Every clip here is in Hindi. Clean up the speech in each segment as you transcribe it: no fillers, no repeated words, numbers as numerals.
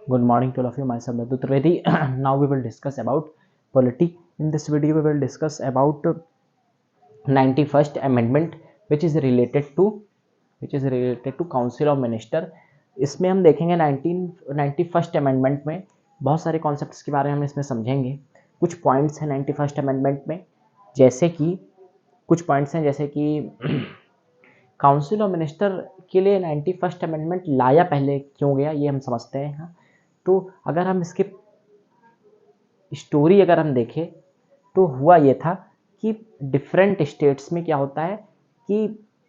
Good morning to all of you. Myself Madhu Trivedi. Now we will discuss about polity. In this video, we will discuss about 91st Amendment, which is related to Council of Minister. इसमें हम देखेंगे 91st Amendment में बहुत सारे कॉन्सेप्ट्स के बारे में हम इसमें समझेंगे. कुछ पॉइंट्स हैं 91st Amendment में, जैसे कि काउंसिल ऑफ मिनिस्टर के लिए 91st अमेंडमेंट लाया पहले क्यों गया, ये हम समझते हैं. हाँ, तो अगर हम इसके स्टोरी अगर हम देखें तो हुआ ये था कि डिफरेंट स्टेट्स में क्या होता है कि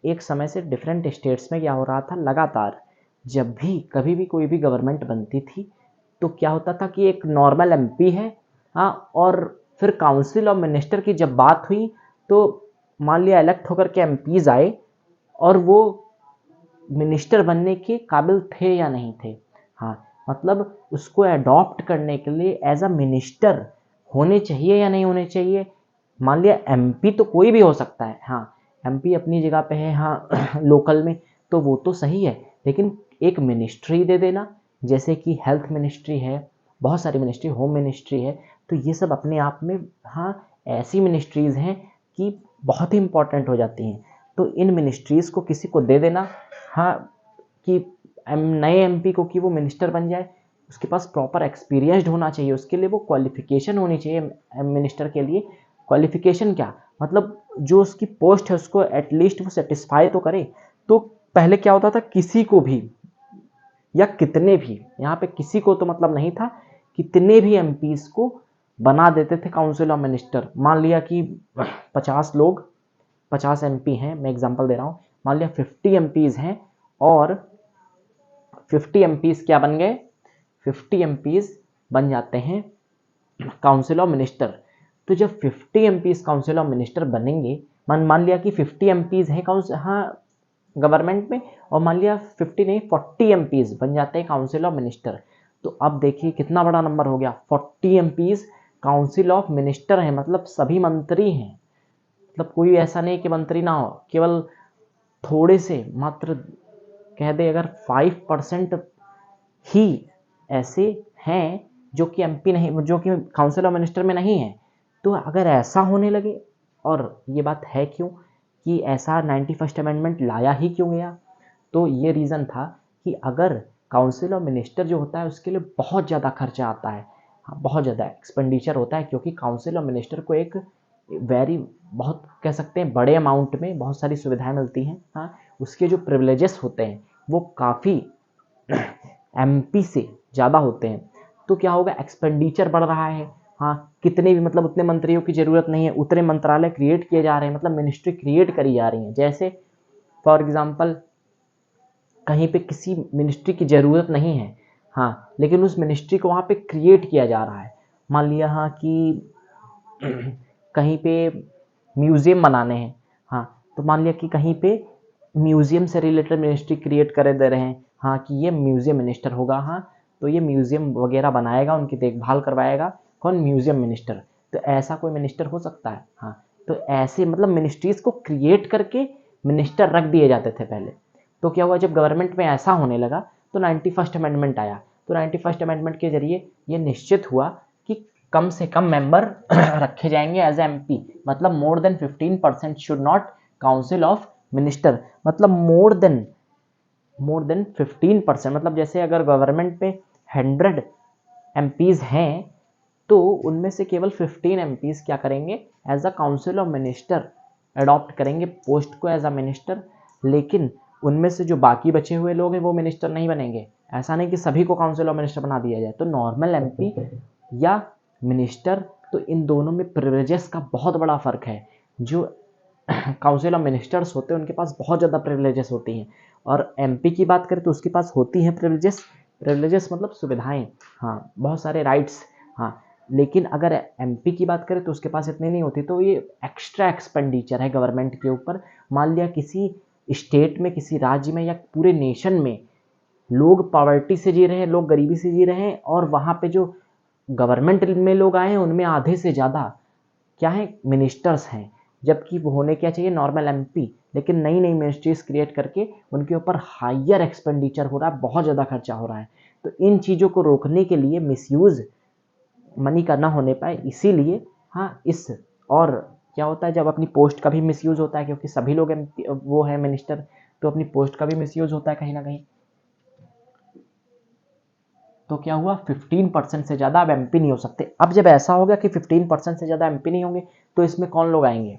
एक समय से डिफरेंट स्टेट्स में क्या हो रहा था, लगातार जब भी कभी भी कोई भी गवर्नमेंट बनती थी तो क्या होता था कि एक नॉर्मल एमपी है, हाँ, और फिर काउंसिल ऑफ मिनिस्टर की जब बात हुई तो मान लिया इलेक्ट होकर के एमपीज आए और वो मिनिस्टर बनने के काबिल थे या नहीं थे. हाँ, मतलब उसको अडॉप्ट करने के लिए एज अ मिनिस्टर होने चाहिए या नहीं होने चाहिए. मान लिया एमपी तो कोई भी हो सकता है, हाँ, एमपी अपनी जगह पे है, हाँ, लोकल में तो वो तो सही है, लेकिन एक मिनिस्ट्री दे देना, जैसे कि हेल्थ मिनिस्ट्री है, बहुत सारी मिनिस्ट्री, होम मिनिस्ट्री है, तो ये सब अपने आप में, हाँ, ऐसी मिनिस्ट्रीज़ हैं कि बहुत ही इंपॉर्टेंट हो जाती हैं. तो इन मिनिस्ट्रीज़ को किसी को दे देना, हाँ, कि नए एमपी को कि वो मिनिस्टर बन जाए. उसके पास प्रॉपर एक्सपीरियंस्ड होना चाहिए, उसके लिए वो क्वालिफिकेशन होनी चाहिए. मिनिस्टर के लिए क्वालिफिकेशन क्या, मतलब जो उसकी पोस्ट है उसको एटलीस्ट वो सेटिस्फाई तो करे. तो पहले क्या होता था, किसी को भी या कितने भी, यहाँ पे किसी को तो मतलब नहीं था, कितने भी एमपीज को बना देते थे काउंसिल ऑफ मिनिस्टर. मान लिया कि 50 एमपी हैं, मैं एग्जांपल दे रहा हूँ, मान लिया 50 एमपीज हैं और 50 एमपीज क्या बन गए, 50 एमपीज बन जाते हैं काउंसिल ऑफ मिनिस्टर. तो जब 50 एमपीज काउंसिल ऑफ मिनिस्टर बनेंगे, मान लिया कि 50 एमपीज हैं हाँ गवर्नमेंट में, और मान लिया 50 नहीं 40 एमपीज बन जाते हैं काउंसिल ऑफ मिनिस्टर. तो अब देखिए कितना बड़ा नंबर हो गया, 40 एमपीज काउंसिल ऑफ मिनिस्टर हैं, मतलब सभी मंत्री हैं. मतलब कोई ऐसा नहीं कि मंत्री ना हो, केवल थोड़े से मात्र कह दे अगर 5% ही ऐसे हैं जो कि एमपी नहीं, जो कि काउंसिल ऑफ मिनिस्टर में नहीं है. तो अगर ऐसा होने लगे, और ये बात है क्यों कि ऐसा 91st अमेंडमेंट लाया ही क्यों गया, तो ये रीज़न था कि अगर काउंसिल ऑफ मिनिस्टर जो होता है उसके लिए बहुत ज़्यादा खर्चा आता है, हाँ, बहुत ज़्यादा एक्सपेंडिचर होता है, क्योंकि काउंसिल ऑफ मिनिस्टर को एक बहुत कह सकते हैं बड़े अमाउंट में बहुत सारी सुविधाएं मिलती हैं. हाँ, उसके जो प्रिविलेजेस होते हैं वो काफ़ी एमपी से ज़्यादा होते हैं. तो क्या होगा, एक्सपेंडिचर बढ़ रहा है. हाँ, कितने भी मतलब उतने मंत्रियों की ज़रूरत नहीं है, उतने मंत्रालय क्रिएट किए जा रहे हैं, मतलब मिनिस्ट्री क्रिएट करी जा रही हैं. जैसे फॉर एग्जांपल कहीं पे किसी मिनिस्ट्री की ज़रूरत नहीं है, हाँ, लेकिन उस मिनिस्ट्री को वहाँ पे क्रिएट किया जा रहा है. मान लिया हाँ कि कहीं पे म्यूज़ियम बनाने हैं, हाँ, तो मान लिया कि कहीं पे म्यूज़ियम से रिलेटेड मिनिस्ट्री क्रिएट करे दे रहे हैं, हाँ, कि ये म्यूज़ियम मिनिस्टर होगा, हाँ, तो ये म्यूज़ियम वगैरह बनाएगा, उनकी देखभाल करवाएगा, कौन, म्यूज़ियम मिनिस्टर. तो ऐसा कोई मिनिस्टर हो सकता है. हाँ, तो ऐसे मतलब मिनिस्ट्रीज़ को क्रिएट करके मिनिस्टर रख दिए जाते थे पहले. तो क्या हुआ, जब गवर्नमेंट में ऐसा होने लगा तो 91st अमेंडमेंट आया. तो 91st अमेंडमेंट के जरिए ये निश्चित हुआ कि कम से कम मेंबर रखे जाएंगे एज एमपी, मतलब more than 15% should not council of minister, मतलब मोर देन 15%, मतलब जैसे अगर गवर्नमेंट में 100 एमपीज हैं तो उनमें से केवल 15 एमपीज क्या करेंगे, as a council of minister adopt करेंगे पोस्ट को एज अ मिनिस्टर. लेकिन उनमें से जो बाकी बचे हुए लोग हैं वो मिनिस्टर नहीं बनेंगे. ऐसा नहीं कि सभी को काउंसिल ऑफ मिनिस्टर बना दिया जाए. तो नॉर्मल एमपी या मिनिस्टर, तो इन दोनों में प्रिविलेजेस का बहुत बड़ा फर्क है. जो काउंसिल ऑफ मिनिस्टर्स होते हैं उनके पास बहुत ज़्यादा प्रिविलेजेस होती हैं, और एमपी की बात करें तो उसके पास होती हैं प्रिविलेजेस मतलब सुविधाएं, हाँ, बहुत सारे राइट्स, हाँ, लेकिन अगर एमपी की बात करें तो उसके पास इतनी नहीं होती. तो ये एक्स्ट्रा एक्सपेंडिचर है गवर्नमेंट के ऊपर. मान लिया किसी स्टेट में, किसी राज्य में या पूरे नेशन में लोग पॉवर्टी से जी रहे हैं, लोग गरीबी से जी रहे हैं, और वहाँ पे जो गवर्नमेंट में लोग आए हैं उनमें आधे से ज़्यादा क्या है, मिनिस्टर्स हैं. जबकि वो होने क्या चाहिए नॉर्मल एमपी, लेकिन नई नई मिनिस्ट्रीज क्रिएट करके उनके ऊपर हायर एक्सपेंडिचर हो रहा है, बहुत ज़्यादा खर्चा हो रहा है। तो इन चीज़ों को रोकने के लिए मिसयूज़ मनी का ना होने पाए, इसीलिए हाँ इस, और क्या होता है जब अपनी पोस्ट का भी मिसयूज़ होता है, क्योंकि सभी लोग वो है मिनिस्टर, तो अपनी पोस्ट का भी मिसयूज़ होता है कहीं ना कहीं। तो क्या हुआ 15% से ज़्यादा अब एमपी नहीं हो सकते। अब जब ऐसा हो गया कि 15% से ज़्यादा एमपी नहीं होंगे, तो इसमें कौन लोग आएंगे,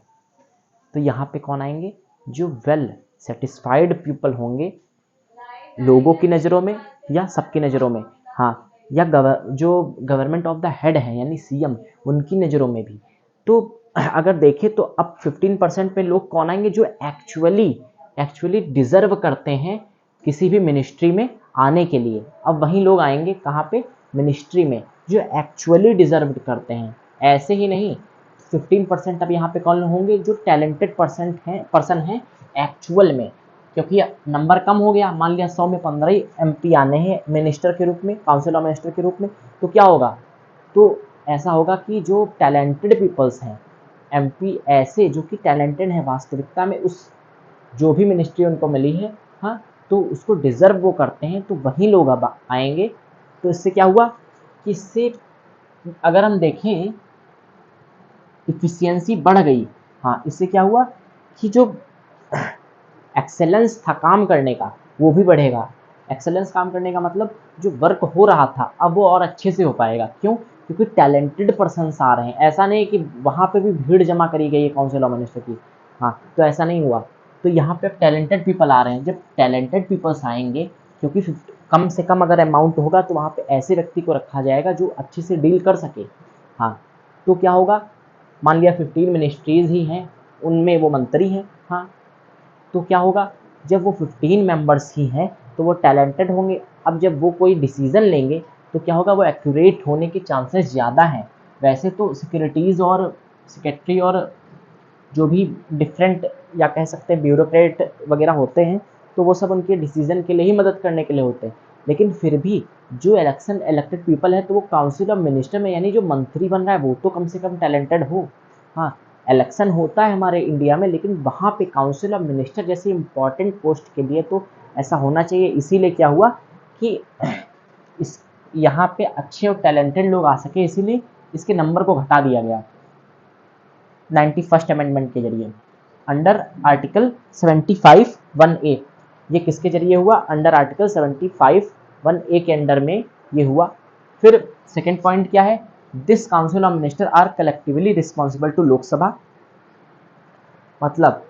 तो यहाँ पे कौन आएंगे, जो वेल सेटिस्फाइड पीपल होंगे लोगों की नज़रों में या सबकी नज़रों में, हाँ, या जो गवर्नमेंट ऑफ द हेड है यानी सीएम, उनकी नज़रों में भी। तो अगर देखें तो अब 15% में लोग कौन आएंगे, जो एक्चुअली डिजर्व करते हैं किसी भी मिनिस्ट्री में आने के लिए। अब वही लोग आएंगे कहाँ पे, मिनिस्ट्री में, जो एक्चुअली डिजर्व करते हैं। ऐसे ही नहीं, 15% अब यहाँ पे कौन होंगे, जो टैलेंटेड पर्सन हैं एक्चुअल में, क्योंकि नंबर कम हो गया, मान लिया 100 में 15 ही एमपी आने हैं मिनिस्टर के रूप में, काउंसिल ऑफ मिनिस्टर के रूप में। तो क्या होगा, तो ऐसा होगा कि जो टैलेंटेड पीपल्स हैं एमपी, ऐसे जो कि टैलेंटेड हैं वास्तविकता में, उस जो भी मिनिस्ट्री उनको मिली है, हाँ, तो उसको डिजर्व वो करते हैं, तो वही लोग अब आएंगे। तो इससे क्या हुआ कि इससे अगर हम देखें इफिशियंसी बढ़ गई। हाँ, इससे क्या हुआ कि जो एक्सेलेंस था काम करने का वो भी बढ़ेगा। एक्सेलेंस काम करने का मतलब जो वर्क हो रहा था अब वो और अच्छे से हो पाएगा। क्यों, क्योंकि टैलेंटेड पर्सन्स आ रहे हैं। ऐसा नहीं कि वहाँ पे भी भीड़ जमा करी गई है काउंसिल ऑफ मिनिस्टर की, हाँ, तो ऐसा नहीं हुआ। तो यहाँ पे टैलेंटेड पीपल आ रहे हैं। जब टैलेंटेड पीपल्स आएंगे, क्योंकि कम से कम अगर अमाउंट होगा तो वहाँ पे ऐसे व्यक्ति को रखा जाएगा जो अच्छे से डील कर सके। हाँ, तो क्या होगा, मान लिया 15 मिनिस्ट्रीज ही हैं, उनमें वो मंत्री हैं, हाँ, तो क्या होगा, जब वो 15 मेंबर्स ही हैं तो वो टैलेंटेड होंगे। अब जब वो कोई डिसीजन लेंगे तो क्या होगा, वो एक्यूरेट होने के चांसेस ज़्यादा हैं। वैसे तो सिक्योरिटीज़ और सेक्रेटरी और जो भी डिफरेंट या कह सकते हैं ब्यूरोक्रेट वगैरह होते हैं, तो वो सब उनके डिसीजन के लिए ही मदद करने के लिए होते हैं। लेकिन फिर भी जो इलेक्टेड पीपल है, तो वो काउंसिल ऑफ मिनिस्टर में यानी जो मंत्री बन रहा है वो तो कम से कम टैलेंटेड हो। हाँ, इलेक्शन होता है हमारे इंडिया में, लेकिन वहाँ पे काउंसिल ऑफ मिनिस्टर जैसी इंपॉर्टेंट पोस्ट के लिए तो ऐसा होना चाहिए। इसीलिए क्या हुआ कि इस यहाँ पे अच्छे और टैलेंटेड लोग आ सके, इसीलिए इसके नंबर को घटा दिया गया 91st अमेंडमेंट के जरिए अंडर आर्टिकल 75(1)(a। ये किसके जरिए हुआ, अंडर आर्टिकल 75(1)(a) के अंडर में ये हुआ। फिर सेकेंड पॉइंट क्या है, this council of minister are collectively responsible to Lok Sabha. मतलब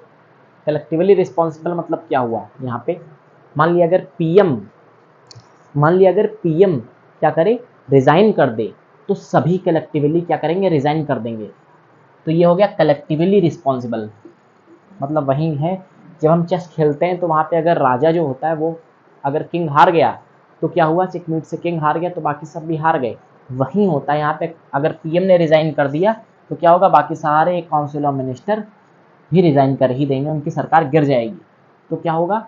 कलेक्टिवली रिस्पॉन्सिबल मतलब क्या हुआ, यहाँ पे मान लिया अगर पीएम क्या करे, रिजाइन कर दे, तो सभी कलेक्टिवली क्या करेंगे, रिजाइन कर देंगे। तो ये हो गया कलेक्टिवली रिस्पॉन्सिबल। मतलब वही है, जब हम चेस खेलते हैं तो वहाँ पे अगर राजा जो होता है वो अगर किंग हार गया तो क्या हुआ, चेकमेट से किंग हार गया तो बाकी सब भी हार गए। वही होता है यहाँ पे, अगर पीएम ने रिजाइन कर दिया तो क्या होगा, बाकी सारे काउंसिल ऑफ मिनिस्टर भी रिजाइन कर ही देंगे, उनकी सरकार गिर जाएगी। तो क्या होगा,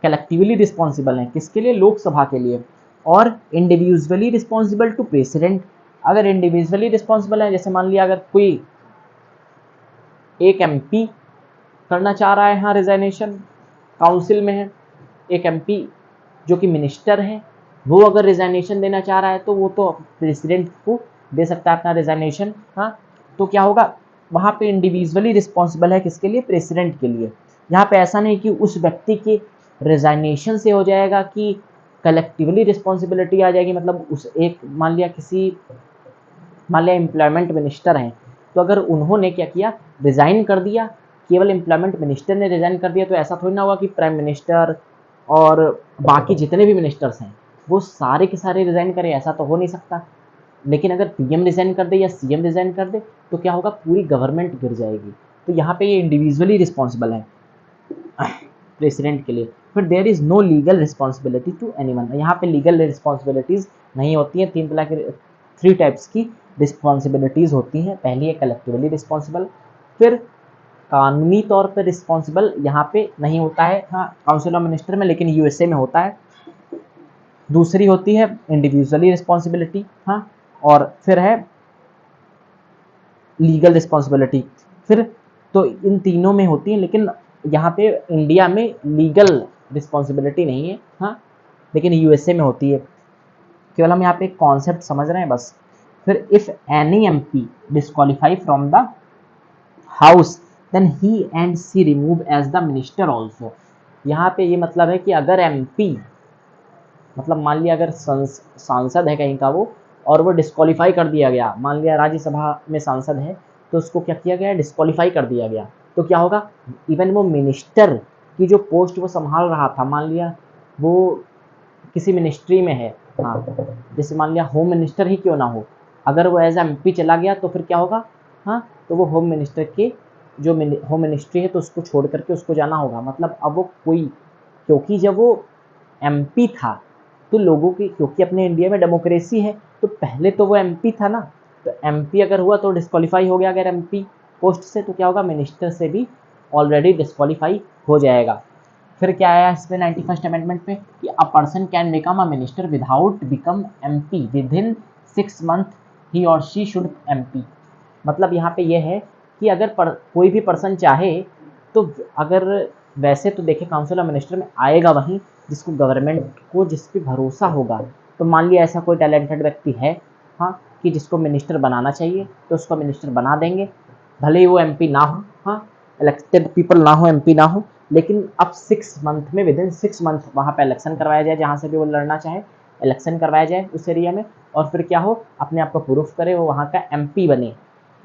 कलेक्टिवली रिस्पॉन्सिबल है किसके लिए, लोकसभा के लिए। और इंडिविजुअली रिस्पॉन्सिबल टू प्रेसिडेंट। अगर इंडिविजुअली रिस्पॉन्सिबल है, जैसे मान लिया अगर कोई एक एमपी करना चाह रहा है, हाँ, रिजाइनेशन काउंसिल में है, एक एमपी जो कि मिनिस्टर है, वो अगर रिजाइनेशन देना चाह रहा है तो वो तो प्रेसिडेंट को दे सकता है अपना रिजाइनेशन। हाँ, तो क्या होगा, वहाँ पे इंडिविजुअली रिस्पॉन्सिबल है किसके लिए, प्रेसिडेंट के लिए। यहाँ पे ऐसा नहीं कि उस व्यक्ति के रिजाइनेशन से हो जाएगा कि कलेक्टिवली रिस्पॉन्सिबिलिटी आ जाएगी। मतलब उस एक मान लिया एम्प्लॉयमेंट मिनिस्टर हैं, तो अगर उन्होंने क्या किया, रिज़ाइन कर दिया, केवल एम्प्लॉयमेंट मिनिस्टर ने रिज़ाइन कर दिया, तो ऐसा थोड़ी ना हुआ कि प्राइम मिनिस्टर और बाकी जितने भी मिनिस्टर्स हैं वो सारे के सारे रिज़ाइन करें, ऐसा तो हो नहीं सकता। लेकिन अगर पीएम रिज़ाइन कर दे या सीएम रिज़ाइन कर दे तो क्या होगा, पूरी गवर्नमेंट गिर जाएगी। तो यहाँ पे ये इंडिविजुअली रिस्पॉन्सिबल है प्रेसिडेंट के लिए। फिर there is no legal responsibility to anyone. यहाँ पे लीगल रिस्पॉन्सिबिलिटीज़ नहीं होती हैं। 3 टाइप्स की रिस्पॉन्सिबिलिटीज़ होती हैं। पहली है कलेक्टिवली रिस्पॉन्सिबल, फिर कानूनी तौर पर रिस्पॉन्सिबल यहाँ पे नहीं होता है, हाँ, काउंसिल ऑफ मिनिस्टर में, लेकिन यूएसए में होता है। दूसरी होती है इंडिविजुअली रिस्पॉन्सिबिलिटी, हाँ, और फिर है लीगल रिस्पॉन्सिबिलिटी। फिर तो इन तीनों में होती है, लेकिन यहाँ पे इंडिया में लीगल रिस्पॉन्सिबिलिटी नहीं है, हाँ, लेकिन यूएसए में होती है। केवल हम यहाँ पे एक कॉन्सेप्ट समझ रहे हैं बस। फिर if any MP disqualify from the house then he and see remove as the minister also. यहाँ पे ये मतलब है कि अगर एमपी, मतलब मान लिया अगर सांसद है कहीं का वो, और वो डिस्क्वालीफाई कर दिया गया, मान लिया राज्यसभा में सांसद है तो उसको क्या किया गया, डिस्क्वालीफाई कर दिया गया, तो क्या होगा, इवन वो मिनिस्टर की जो पोस्ट वो संभाल रहा था, मान लिया वो किसी मिनिस्ट्री में है, हाँ, जैसे मान लिया होम मिनिस्टर ही क्यों ना हो, अगर वो एज एमपी चला गया तो फिर क्या होगा, हाँ, तो वो होम मिनिस्टर के जो होम मिनिस्ट्री है तो उसको छोड़ करके उसको जाना होगा। मतलब अब वो कोई, क्योंकि जब वो एमपी था तो लोगों की, क्योंकि अपने इंडिया में डेमोक्रेसी है तो पहले तो वो एमपी था ना, तो एमपी अगर हुआ तो डिस्क्वालीफाई हो गया अगर एमपी पोस्ट से, तो क्या होगा, मिनिस्टर से भी ऑलरेडी डिस्क्वालीफाई हो जाएगा। फिर क्या आया इसमें 91st अमेंडमेंट में कि a person can become a minister without become MP within 6 month ही और शी शुड एमपी। मतलब यहाँ पे ये है कि अगर कोई भी पर्सन चाहे तो, अगर वैसे तो देखे काउंसिल ऑफ मिनिस्टर में आएगा वहीं जिसको गवर्नमेंट को जिस पे भरोसा होगा। तो मान लिया ऐसा कोई टैलेंटेड व्यक्ति है, हाँ, कि जिसको मिनिस्टर बनाना चाहिए तो उसको मिनिस्टर बना देंगे, भले ही वो एमपी ना हो, हाँ, इलेक्टेड पीपल ना हो, एमपी ना हो, लेकिन अब 6 मंथ में, विद इन 6 मंथ वहाँ पे इलेक्शन करवाया जाए, जहाँ से भी वो लड़ना चाहे इलेक्शन करवाया जाए उस एरिया में, और फिर क्या हो, अपने आप को प्रूफ करे, वो वहाँ का एमपी बने,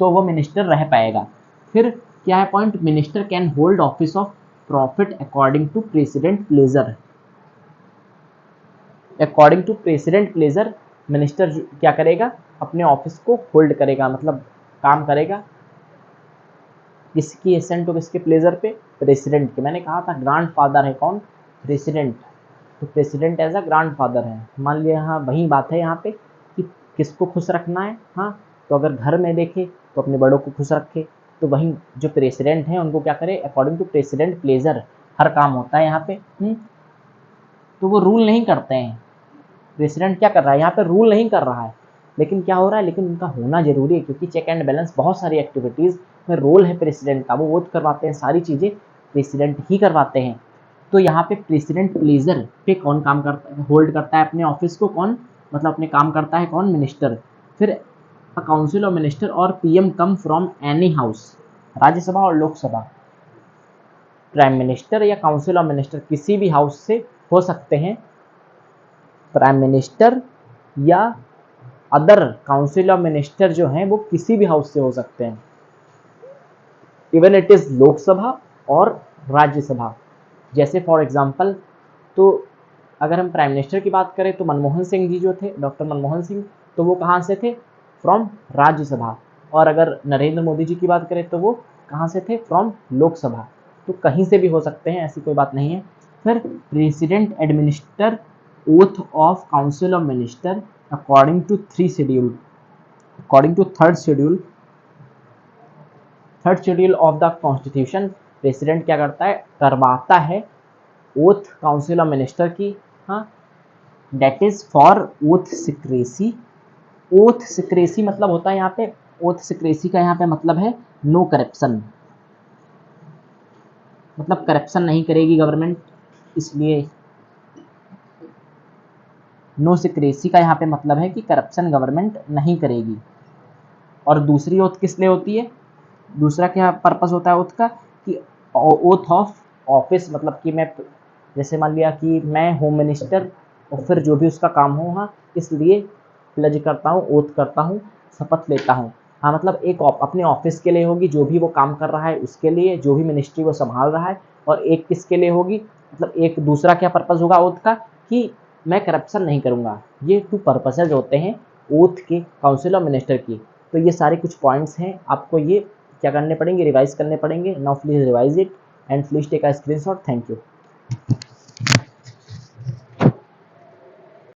तो वो मिनिस्टर रह पाएगा। फिर क्या है point, minister can hold office of profit according to president pleasure. According to president pleasure minister क्या करेगा, अपने ऑफिस को होल्ड करेगा, मतलब काम करेगा किसकी एसेंट हो, किसके प्लेजर पे, प्रेसिडेंट के। मैंने कहा था ग्रांड फादर है कौन, प्रेसिडेंट, तो president as a grand father है। मान लिया यहाँ वही बात है यहाँ पे कि किसको खुश रखना है, हाँ, तो अगर घर में देखे तो अपने बड़ों को खुश रखे, तो वहीं जो प्रेसिडेंट हैं उनको क्या करे, अकॉर्डिंग टू प्रेसिडेंट प्लेजर हर काम होता है यहाँ पे। तो वो रूल नहीं करते हैं, प्रेसिडेंट क्या कर रहा है यहाँ पे, रूल नहीं कर रहा है, लेकिन क्या हो रहा है, लेकिन उनका होना जरूरी है, क्योंकि चेक एंड बैलेंस बहुत सारी एक्टिविटीज़ में रोल है प्रेसिडेंट का, वो वोट करवाते हैं, सारी चीज़ें प्रेसिडेंट ही करवाते हैं। तो यहाँ पे प्रेसिडेंट प्लेजर पे कौन काम करता है, होल्ड करता है अपने ऑफिस को, कौन, मतलब अपने काम करता है कौन, मिनिस्टर। फिर अ काउंसिल ऑफ मिनिस्टर और PM come from any house, Rajya Sabha और लोकसभा, प्राइम मिनिस्टर या काउंसिल ऑफ मिनिस्टर किसी भी हाउस से हो सकते हैं, प्राइम मिनिस्टर या अदर काउंसिल ऑफ मिनिस्टर जो हैं वो किसी भी हाउस से हो सकते हैं, इवन इट इज लोकसभा और राज्यसभा। जैसे फॉर एग्जांपल, तो अगर हम प्राइम मिनिस्टर की बात करें तो मनमोहन सिंह जी जो थे, डॉक्टर मनमोहन सिंह, तो वो कहाँ से थे, फ्रॉम राज्यसभा। और अगर नरेंद्र मोदी जी की बात करें तो वो कहाँ से थे, फ्रॉम लोकसभा। तो कहीं से भी हो सकते हैं, ऐसी कोई बात नहीं है। फिर president administer oath of council of minister according to 3 schedule, according to third schedule of the constitution. President क्या करता है, करवाता है ओथ काउंसिल ऑफ मिनिस्टर की, हाँ, that is for oath secrecy. Oath secrecy मतलब होता है यहाँ पे, ओथ सिक्रेसी का यहाँ पे मतलब है नो करप्शन, मतलब करप्शन नहीं करेगी गवर्नमेंट, इसलिए नो सिक्रेसी का यहाँ पे मतलब है कि करप्शन गवर्नमेंट नहीं करेगी। और दूसरी ओथ किस लिए होती है, दूसरा क्या पर्पस होता है ओथ का, कि ओथ ऑफ ऑफिस, मतलब कि मैं, जैसे मान लिया कि मैं होम मिनिस्टर, और फिर जो भी उसका काम हो, हाँ, इसलिए प्लेज करता हूँ, ओथ करता हूँ, शपथ लेता हूँ, हाँ, मतलब एक अपने ऑफिस के लिए होगी, जो भी वो काम कर रहा है उसके लिए, जो भी मिनिस्ट्री वो संभाल रहा है, और एक किसके लिए होगी, मतलब एक दूसरा क्या पर्पस होगा ओथ का, कि मैं करप्शन नहीं करूँगा। ये 2 पर्पसेज होते हैं ओथ के, काउंसिल ऑफ मिनिस्टर की। तो ये सारे कुछ पॉइंट्स हैं, आपको ये क्या करने पड़ेंगे, रिवाइज करने पड़ेंगे। Now please revise it and please take a screenshot. Thank you.